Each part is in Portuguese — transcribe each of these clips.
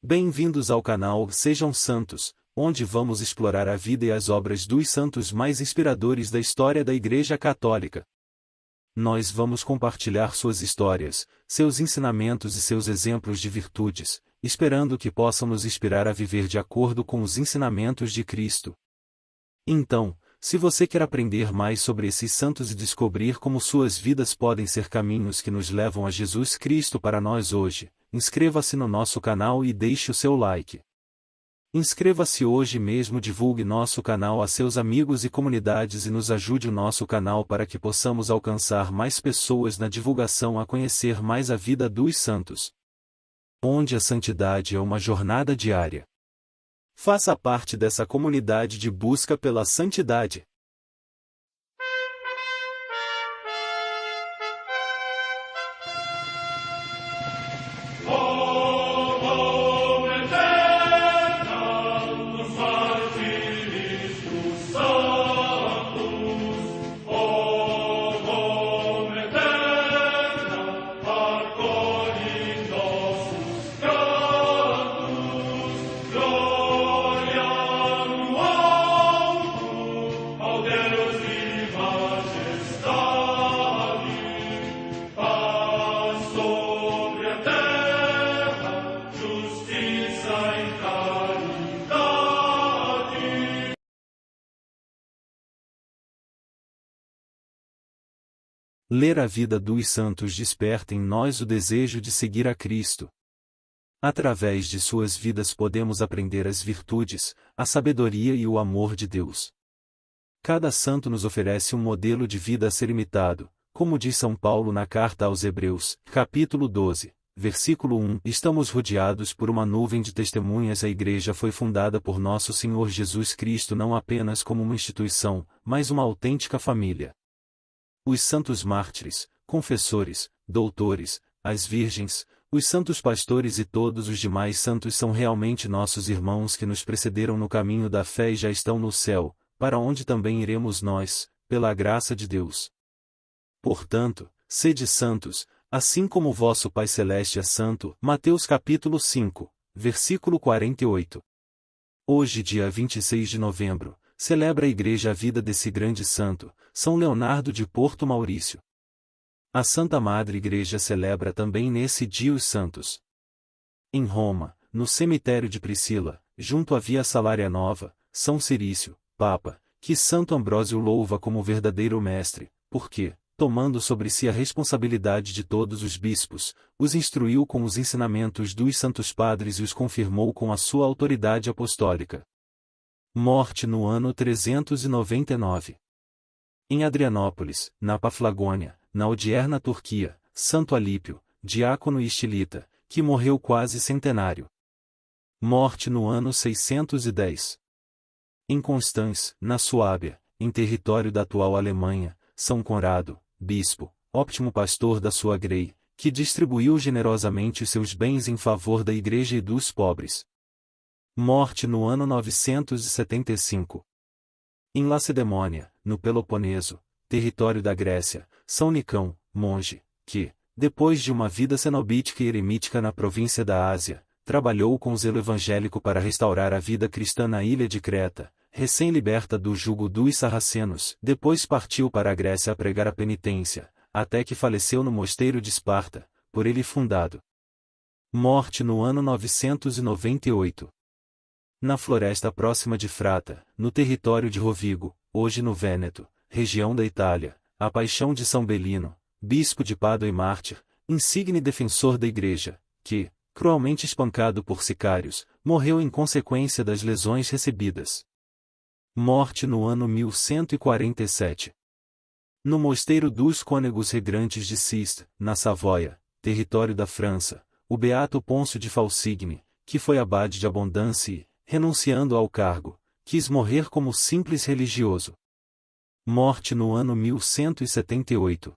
Bem-vindos ao canal Sejam Santos, onde vamos explorar a vida e as obras dos santos mais inspiradores da história da Igreja Católica. Nós vamos compartilhar suas histórias, seus ensinamentos e seus exemplos de virtudes, esperando que possam nos inspirar a viver de acordo com os ensinamentos de Cristo. Então, se você quer aprender mais sobre esses santos e descobrir como suas vidas podem ser caminhos que nos levam a Jesus Cristo para nós hoje, inscreva-se no nosso canal e deixe o seu like. Inscreva-se hoje mesmo, divulgue nosso canal a seus amigos e comunidades e nos ajude o nosso canal para que possamos alcançar mais pessoas na divulgação a conhecer mais a vida dos santos, onde a santidade é uma jornada diária. Faça parte dessa comunidade de busca pela santidade. Ler a vida dos santos desperta em nós o desejo de seguir a Cristo. Através de suas vidas podemos aprender as virtudes, a sabedoria e o amor de Deus. Cada santo nos oferece um modelo de vida a ser imitado, como diz São Paulo na carta aos Hebreus, capítulo 12, versículo 1. Estamos rodeados por uma nuvem de testemunhas. A Igreja foi fundada por nosso Senhor Jesus Cristo não apenas como uma instituição, mas uma autêntica família. Os santos mártires, confessores, doutores, as virgens, os santos pastores e todos os demais santos são realmente nossos irmãos que nos precederam no caminho da fé e já estão no céu, para onde também iremos nós, pela graça de Deus. Portanto, sede santos, assim como o vosso Pai Celeste é santo. Mateus capítulo 5, versículo 48. Hoje, dia 26 de novembro, celebra a Igreja a vida desse grande santo, São Leonardo de Porto Maurício. A Santa Madre Igreja celebra também nesse dia os santos. Em Roma, no cemitério de Priscila, junto à Via Salária Nova, São Cirício, Papa, que Santo Ambrósio louva como verdadeiro mestre, porque, tomando sobre si a responsabilidade de todos os bispos, os instruiu com os ensinamentos dos santos padres e os confirmou com a sua autoridade apostólica. Morte no ano 399. Em Adrianópolis, na Paflagônia, na odierna Turquia, Santo Alípio, diácono e estilita, que morreu quase centenário. Morte no ano 610. Em Constance, na Suábia, em território da atual Alemanha, São Conrado, bispo, óptimo pastor da sua Grey, que distribuiu generosamente os seus bens em favor da Igreja e dos pobres. Morte no ano 975. Em Lacedemônia, no Peloponeso, território da Grécia, São Nicão, monge, que, depois de uma vida cenobítica e eremítica na província da Ásia, trabalhou com o zelo evangélico para restaurar a vida cristã na ilha de Creta, recém-liberta do jugo dos sarracenos. Depois partiu para a Grécia a pregar a penitência, até que faleceu no mosteiro de Esparta, por ele fundado. Morte no ano 998. Na floresta próxima de Frata, no território de Rovigo, hoje no Vêneto, região da Itália, a paixão de São Belino, bispo de Pádua e mártir, insigne defensor da Igreja, que, cruelmente espancado por sicários, morreu em consequência das lesões recebidas. Morte no ano 1147. No mosteiro dos Cônegos Regrantes de Cist, na Savoia, território da França, o beato Pôncio de Falsigne, que foi abade de Abondância e, renunciando ao cargo, quis morrer como simples religioso. Morte no ano 1178.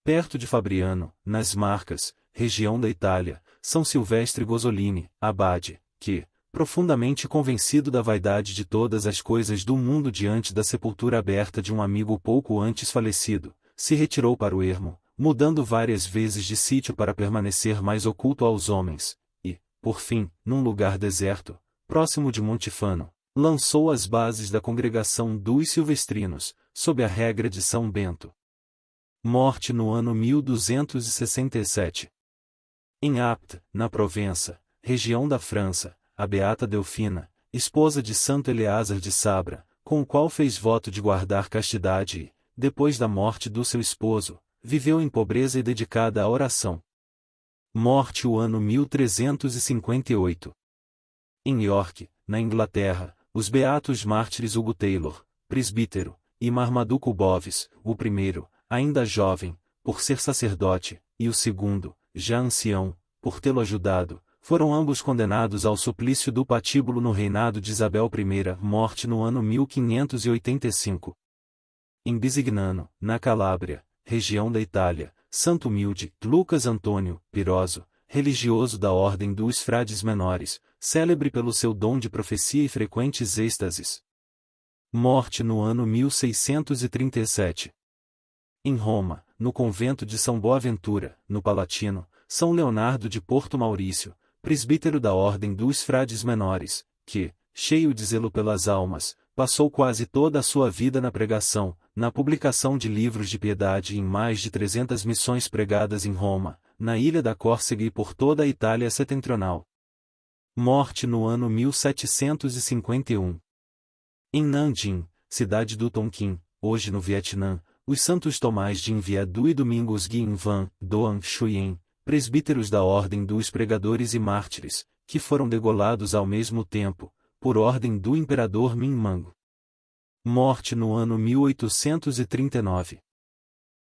Perto de Fabriano, nas Marcas, região da Itália, São Silvestre Gozzolini, abade, que, profundamente convencido da vaidade de todas as coisas do mundo diante da sepultura aberta de um amigo pouco antes falecido, se retirou para o ermo, mudando várias vezes de sítio para permanecer mais oculto aos homens, e, por fim, num lugar deserto, próximo de Montifano, lançou as bases da congregação dos Silvestrinos, sob a regra de São Bento. Morte no ano 1267. Em Apt, na Provença, região da França, a beata Delfina, esposa de Santo Eleazar de Sabra, com o qual fez voto de guardar castidade e, depois da morte do seu esposo, viveu em pobreza e dedicada à oração. Morte o ano 1358. Em York, na Inglaterra, os beatos mártires Hugo Taylor, presbítero, e Marmaduke Bovis, o primeiro, ainda jovem, por ser sacerdote, e o segundo, já ancião, por tê-lo ajudado, foram ambos condenados ao suplício do patíbulo no reinado de Isabel I, morte no ano 1585. Em Bisignano, na Calábria, região da Itália, santo humilde, Lucas Antônio, Piroso, religioso da ordem dos frades menores, célebre pelo seu dom de profecia e frequentes êxtases. Morte no ano 1637. Em Roma, no convento de São Boaventura, no Palatino, São Leonardo de Porto Maurício, presbítero da ordem dos frades menores, que, cheio de zelo pelas almas, passou quase toda a sua vida na pregação, na publicação de livros de piedade e em mais de 300 missões pregadas em Roma, na ilha da Córcega e por toda a Itália setentrional. Morte no ano 1751. Em Nanjing, cidade do Tonkin, hoje no Vietnã, os santos Tomás de Enviadu e Domingos Guien Van Doan Xuyen, presbíteros da Ordem dos Pregadores e Mártires, que foram degolados ao mesmo tempo, por ordem do imperador Minh Mang. Morte no ano 1839.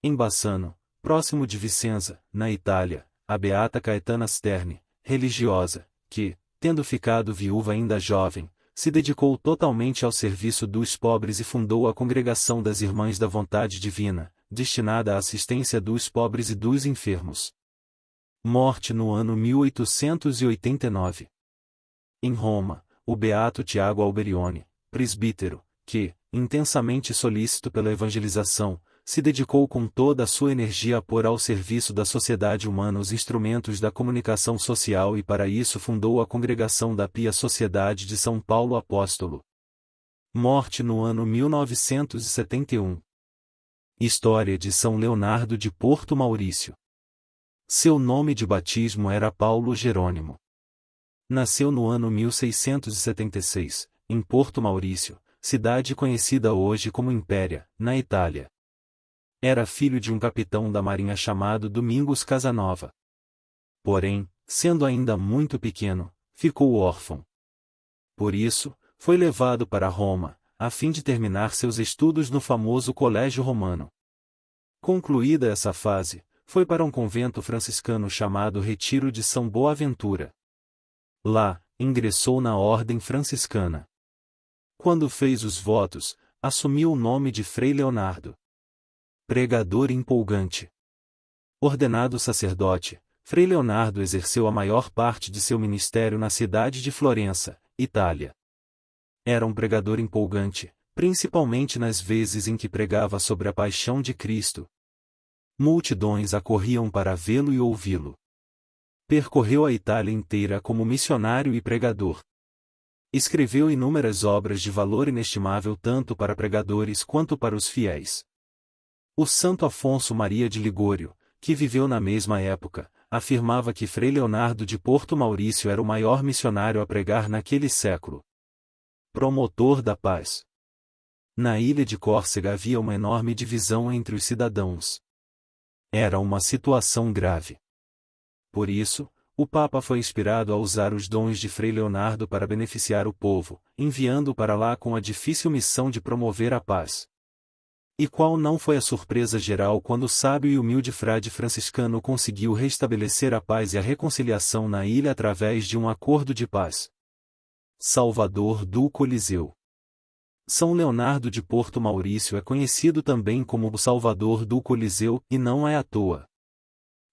Em Bassano, próximo de Vicenza, na Itália, a beata Caetana Sterne, religiosa, que, tendo ficado viúva ainda jovem, se dedicou totalmente ao serviço dos pobres e fundou a Congregação das Irmãs da Vontade Divina, destinada à assistência dos pobres e dos enfermos. Morte no ano 1889. Em Roma, o beato Tiago Alberione, presbítero, que, intensamente solícito pela evangelização, se dedicou com toda a sua energia a pôr ao serviço da sociedade humana os instrumentos da comunicação social e para isso fundou a Congregação da Pia Sociedade de São Paulo Apóstolo. Morte no ano 1971. História de São Leonardo de Porto Maurício. Seu nome de batismo era Paulo Jerônimo. Nasceu no ano 1676, em Porto Maurício, cidade conhecida hoje como Impéria, na Itália. Era filho de um capitão da marinha chamado Domingos Casanova. Porém, sendo ainda muito pequeno, ficou órfão. Por isso, foi levado para Roma, a fim de terminar seus estudos no famoso Colégio Romano. Concluída essa fase, foi para um convento franciscano chamado Retiro de São Boaventura. Lá, ingressou na ordem franciscana. Quando fez os votos, assumiu o nome de Frei Leonardo. Pregador empolgante. Ordenado sacerdote, Frei Leonardo exerceu a maior parte de seu ministério na cidade de Florença, Itália. Era um pregador empolgante, principalmente nas vezes em que pregava sobre a paixão de Cristo. Multidões acorriam para vê-lo e ouvi-lo. Percorreu a Itália inteira como missionário e pregador. Escreveu inúmeras obras de valor inestimável tanto para pregadores quanto para os fiéis. O santo Afonso Maria de Ligório, que viveu na mesma época, afirmava que Frei Leonardo de Porto Maurício era o maior missionário a pregar naquele século. Promotor da paz. Na ilha de Córcega havia uma enorme divisão entre os cidadãos. Era uma situação grave. Por isso, o Papa foi inspirado a usar os dons de Frei Leonardo para beneficiar o povo, enviando-o para lá com a difícil missão de promover a paz. E qual não foi a surpresa geral quando o sábio e humilde frade franciscano conseguiu restabelecer a paz e a reconciliação na ilha através de um acordo de paz. Salvador do Coliseu. São Leonardo de Porto Maurício é conhecido também como o Salvador do Coliseu, e não é à toa.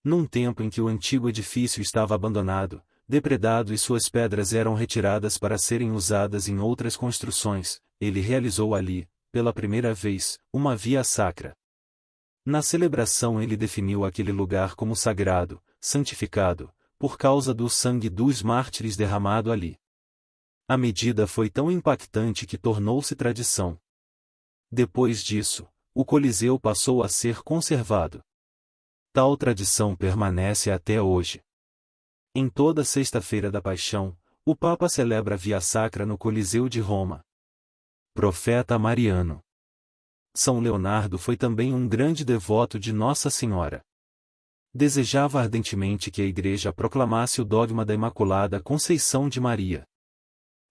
Num tempo em que o antigo edifício estava abandonado, depredado e suas pedras eram retiradas para serem usadas em outras construções, ele realizou ali, pela primeira vez, uma via sacra. Na celebração ele definiu aquele lugar como sagrado, santificado, por causa do sangue dos mártires derramado ali. A medida foi tão impactante que tornou-se tradição. Depois disso, o Coliseu passou a ser conservado. Tal tradição permanece até hoje. Em toda sexta-feira da Paixão, o Papa celebra a Via Sacra no Coliseu de Roma. Profeta Mariano. São Leonardo foi também um grande devoto de Nossa Senhora. Desejava ardentemente que a Igreja proclamasse o dogma da Imaculada Conceição de Maria.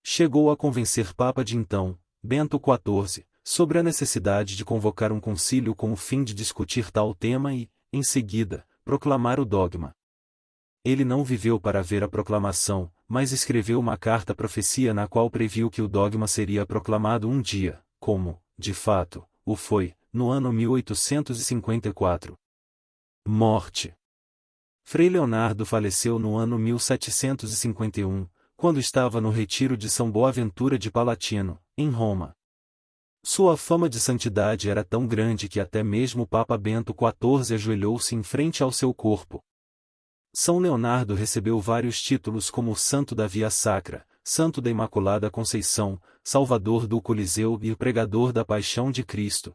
Chegou a convencer Papa de então, Bento XIV, sobre a necessidade de convocar um concílio com o fim de discutir tal tema e, em seguida, proclamar o dogma. Ele não viveu para ver a proclamação, mas escreveu uma carta-profecia na qual previu que o dogma seria proclamado um dia, como, de fato, o foi, no ano 1854. Morte. Frei Leonardo faleceu no ano 1751, quando estava no retiro de São Boaventura de Palatino, em Roma. Sua fama de santidade era tão grande que até mesmo o Papa Bento XIV ajoelhou-se em frente ao seu corpo. São Leonardo recebeu vários títulos como Santo da Via Sacra, Santo da Imaculada Conceição, Salvador do Coliseu e Pregador da Paixão de Cristo.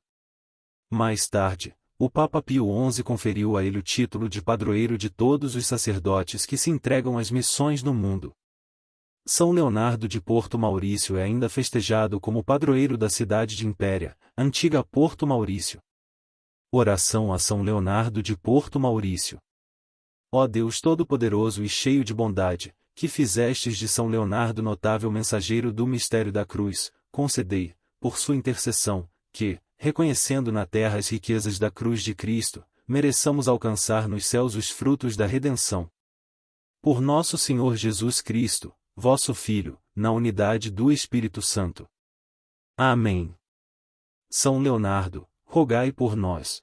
Mais tarde, o Papa Pio XI conferiu a ele o título de padroeiro de todos os sacerdotes que se entregam às missões no mundo. São Leonardo de Porto Maurício é ainda festejado como padroeiro da cidade de Impéria, antiga Porto Maurício. Oração a São Leonardo de Porto Maurício. Ó Deus Todo-Poderoso e cheio de bondade, que fizestes de São Leonardo notável mensageiro do mistério da cruz, concedei, por sua intercessão, que, reconhecendo na terra as riquezas da cruz de Cristo, mereçamos alcançar nos céus os frutos da redenção. Por nosso Senhor Jesus Cristo, vosso Filho, na unidade do Espírito Santo. Amém. São Leonardo, rogai por nós.